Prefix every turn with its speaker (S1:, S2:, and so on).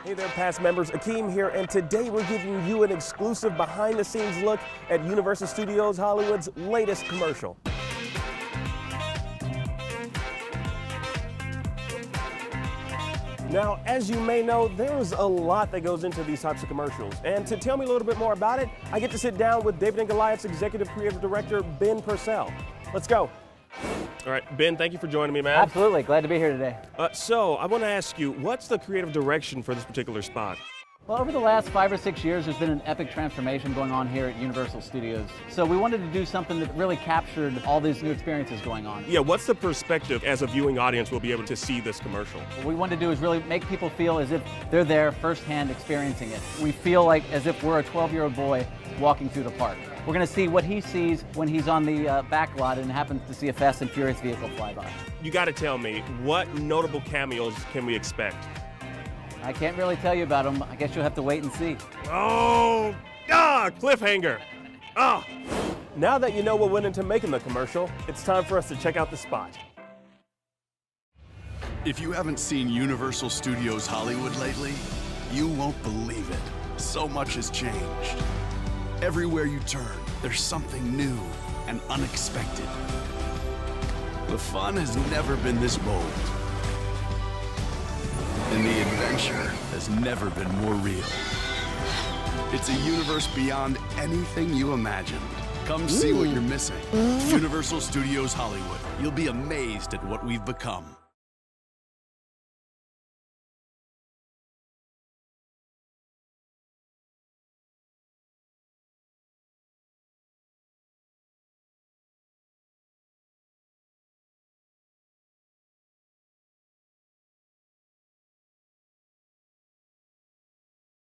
S1: Hey there, past members. Akeem here, and today we're giving you an exclusive behind-the-scenes look at Universal Studios Hollywood's latest commercial. Now, as you may know, there's a lot that goes into these types of commercials. And to tell me a little bit more about it, I get to sit down with David and Goliath's Executive Creative Director, Ben Purcell. Let's go. All right, Ben, thank you for joining me, man.
S2: Absolutely, glad to be here today.
S1: So I want to ask you, what's the creative direction for this particular spot?
S2: Well, over the last 5 or 6 years, there's been an epic transformation going on here at Universal Studios. So we wanted to do something that really captured all these new experiences going on.
S1: Yeah, what's the perspective as a viewing audience will be able to see this commercial?
S2: What we wanted to do is really make people feel as if they're there firsthand experiencing it. We feel like as if we're a 12-year-old boy walking through the park. We're going to see what he sees when he's on the back lot and happens to see a Fast and Furious vehicle fly by.
S1: You got to tell me, what notable cameos can we expect?
S2: I can't really tell you about them. I guess you'll have to wait and see.
S1: Oh, cliffhanger. Now that you know what went into making the commercial, it's time for us to check out the spot.
S3: If you haven't seen Universal Studios Hollywood lately, you won't believe it. So much has changed. Everywhere you turn, there's something new and unexpected. The fun has never been this bold. And the adventure has never been more real. It's a universe beyond anything you imagined. Come see what you're missing. Universal Studios Hollywood. You'll be amazed at what we've become.